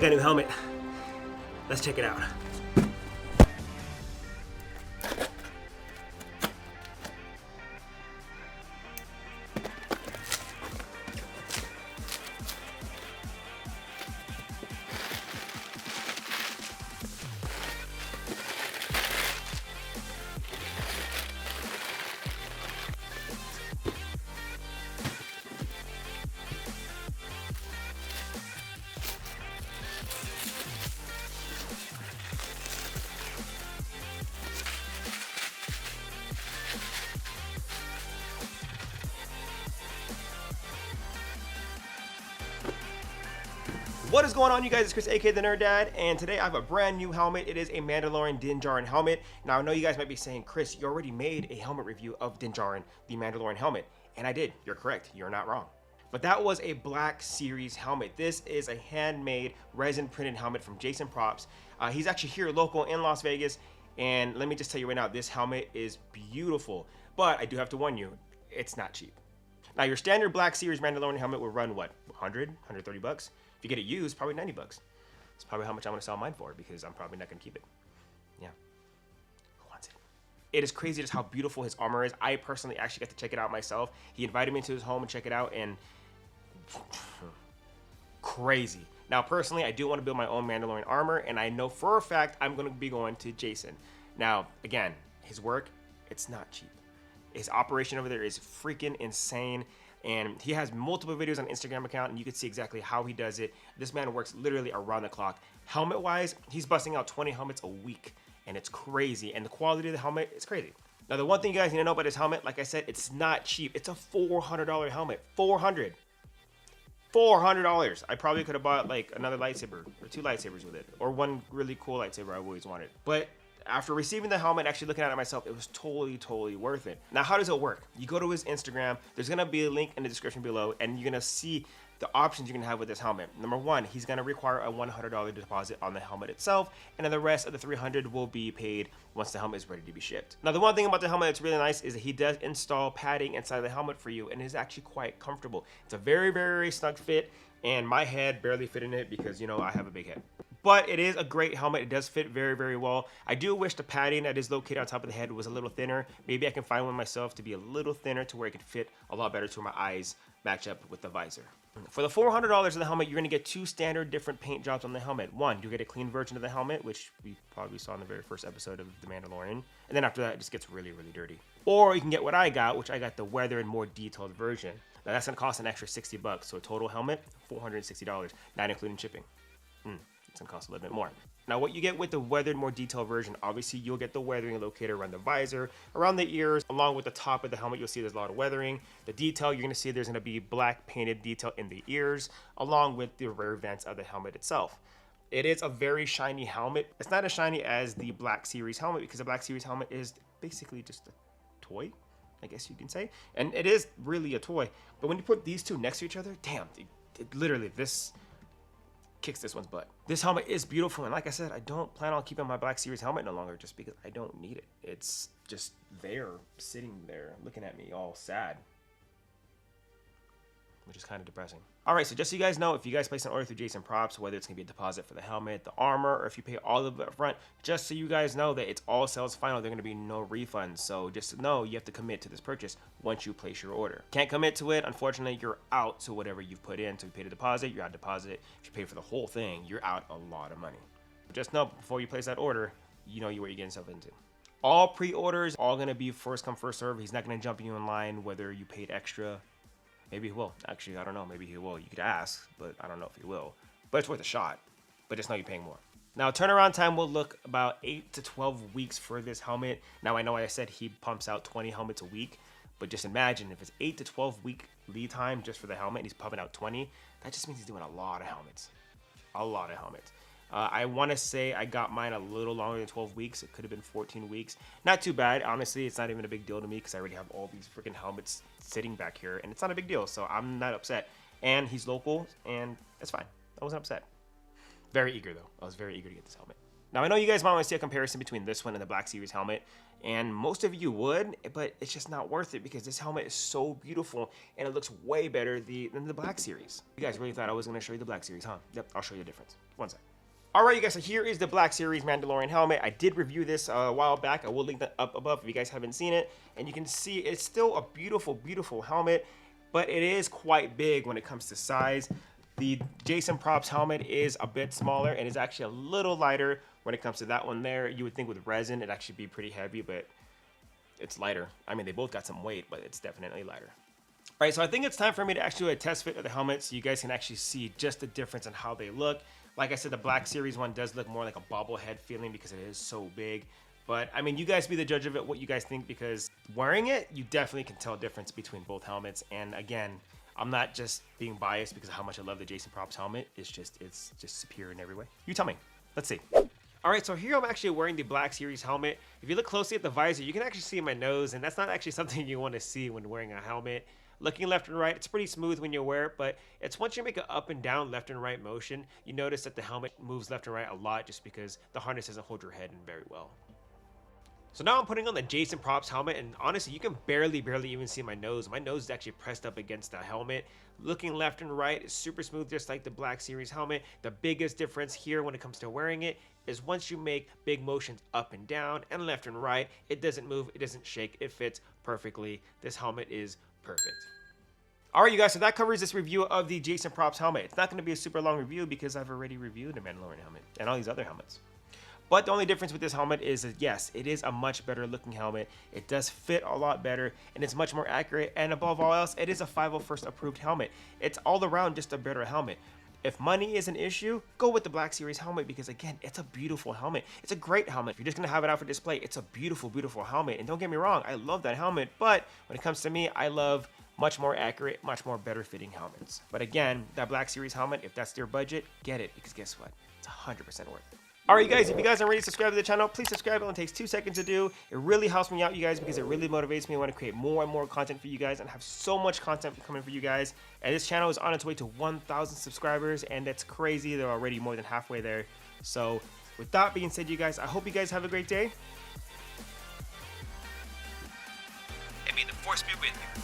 got a new helmet. Let's check it out. What is going on, you guys? It's Chris, aka the Nerd Dad, and today I have a brand new helmet. It is a Mandalorian Din Djarin helmet. Now, I know you guys might be saying, Chris, you already made a helmet review of Din Djarin, the Mandalorian helmet. And I did. You're correct. You're not wrong. But that was a Black Series helmet. This is a handmade resin printed helmet from JsinProps. He's actually here local in Las Vegas. And let me just tell you right now, this helmet is beautiful. But I do have to warn you, it's not cheap. Now, your standard Black Series Mandalorian helmet will run, what, 100, 130 bucks? If you get it used, probably 90 bucks. It's probably how much I'm gonna sell mine for, because I'm probably not gonna keep it. Yeah. Who wants it? It is crazy just how beautiful his armor is. I personally actually got to check it out myself. He invited me into his home and check it out, and crazy. Now, personally, I do want to build my own Mandalorian armor, and I know for a fact I'm gonna be going to Jsin. Now, again, his work, it's not cheap. His operation over there is freaking insane. And he has multiple videos on Instagram account, and you can see exactly how he does it. This man works literally around the clock. Helmet wise, he's busting out 20 helmets a week, and it's crazy. And the quality of the helmet is crazy. Now, the one thing you guys need to know about his helmet, like I said, it's not cheap. It's a $400 helmet. $400. I probably could have bought like another lightsaber or 2 lightsabers with it, or one really cool lightsaber I always wanted. But after receiving the helmet, actually looking at it myself, it was totally worth it. Now, how does it work? You go to his Instagram, there's gonna be a link in the description below, and you're gonna see the options you're gonna have with this helmet. Number one, he's gonna require a $100 deposit on the helmet itself, and then the rest of the $300 will be paid once the helmet is ready to be shipped. Now, the one thing about the helmet that's really nice is that he does install padding inside the helmet for you, and it is actually quite comfortable. It's a very snug fit, and my head barely fit in it because, you know, I have a big head. But it is a great helmet. It does fit very well. I do wish the padding that is located on top of the head was a little thinner. Maybe I can find one myself to be a little thinner to where it can fit a lot better to where my eyes match up with the visor. For the $400 of the helmet, you're going to get 2 standard different paint jobs on the helmet. One, you get a clean version of the helmet, which we probably saw in the very first episode of The Mandalorian. And then after that, it just gets really dirty. Or you can get what I got, which I got the weathered, more detailed version. Now, that's going to cost an extra 60 bucks. So a total helmet, $460, not including shipping. It's gonna cost a little bit more. Now, what you get with the weathered, more detailed version, obviously you'll get the weathering located around the visor, around the ears, along with the top of the helmet. You'll see there's a lot of weathering. The detail, you're gonna see there's gonna be black painted detail in the ears, along with the rear vents of the helmet itself. It is a very shiny helmet. It's not as shiny as the Black Series helmet, because the Black Series helmet is basically just a toy, I guess you can say. And it is really a toy. But when you put these two next to each other, damn, it literally, this kicks this one's butt. This helmet is beautiful, and like I said, I don't plan on keeping my Black Series helmet no longer just because I don't need it. It's just there, sitting there, looking at me all sad, which is kind of depressing. All right, so just so you guys know, if you guys place an order through JsinProps, whether it's gonna be a deposit for the helmet, the armor, or if you pay all of it up front, just so you guys know that it's all sales final, there are gonna be no refunds. So just to know, you have to commit to this purchase once you place your order. Can't commit to it, unfortunately, you're out to whatever you've put in. So if you paid a deposit, you're out deposit. If you pay for the whole thing, you're out a lot of money. But just know, before you place that order, you know what you're getting yourself into. All pre-orders, all gonna be first come, first serve. He's not gonna jump you in line whether you paid extra. Maybe he will. Actually, I don't know. Maybe he will. You could ask, but I don't know if he will. But it's worth a shot. But just know you're paying more. Now, turnaround time will look about 8 to 12 weeks for this helmet. Now, I know I said he pumps out 20 helmets a week, but just imagine if it's 8 to 12 week lead time just for the helmet, and he's pumping out 20, that just means he's doing a lot of helmets. A lot of helmets. I want to say I got mine a little longer than 12 weeks. It could have been 14 weeks. Not too bad. Honestly, it's not even a big deal to me because I already have all these freaking helmets sitting back here, and it's not a big deal, so I'm not upset. And he's local, and it's fine. I wasn't upset. Very eager, though. I was very eager to get this helmet. Now I know you guys might want to see a comparison between this one and the Black Series helmet, and most of you would, but it's just not worth it because this helmet is so beautiful and it looks way better than the Black Series. You guys really thought I was going to show you the Black Series, huh? Yep, I'll show you the difference. One sec. Alright you guys, so here is the Black Series Mandalorian helmet. I did review this a while back. I will link that up above if you guys haven't seen it. And you can see it's still a beautiful, beautiful helmet, but it is quite big when it comes to size. The JsinProps helmet is a bit smaller and is actually a little lighter when it comes to that one there. You would think with resin it'd actually be pretty heavy, but it's lighter. I mean, they both got some weight, but it's definitely lighter. All right, so I think it's time for me to actually do a test fit of the helmet so you guys can actually see just the difference in how they look. Like I said, the Black Series one does look more like a bobblehead feeling because it is so big. But I mean, you guys be the judge of it, what you guys think, because wearing it, you definitely can tell a difference between both helmets. And again, I'm not just being biased because of how much I love the JsinProps helmet. It's just superior in every way. You tell me. Let's see. All right, so here I'm actually wearing the Black Series helmet. If you look closely at the visor, you can actually see my nose, and that's not actually something you want to see when wearing a helmet. Looking left and right, it's pretty smooth when you wear it, but it's once you make an up and down, left and right motion, you notice that the helmet moves left and right a lot just because the harness doesn't hold your head in very well. So now I'm putting on the JsinProps helmet, and honestly, you can barely even see my nose. My nose is actually pressed up against the helmet. Looking left and right is super smooth, just like the Black Series helmet. The biggest difference here when it comes to wearing it is once you make big motions up and down and left and right, it doesn't move, it doesn't shake, it fits perfectly. This helmet is perfect. All right, you guys, so that covers this review of the JsinProps helmet. It's not going to be a super long review because I've already reviewed the Mandalorian helmet and all these other helmets. But the only difference with this helmet is that, yes, it is a much better looking helmet. It does fit a lot better, and it's much more accurate. And above all else, it is a 501st approved helmet. It's all around just a better helmet. If money is an issue, go with the Black Series helmet because, again, it's a beautiful helmet. It's a great helmet. If you're just going to have it out for display, it's a beautiful, beautiful helmet. And don't get me wrong, I love that helmet. But when it comes to me, I love much more accurate, much more better fitting helmets. But again, that Black Series helmet, if that's your budget, get it because guess what? It's 100% worth it. Alright you guys, if you guys aren't already subscribed to the channel, please subscribe. It only takes 2 seconds to do. It really helps me out, you guys, because it really motivates me. I want to create more and more content for you guys and have so much content coming for you guys. And this channel is on its way to 1,000 subscribers, and that's crazy. They're already more than halfway there. So with that being said, you guys, I hope you guys have a great day. And may the force be with you.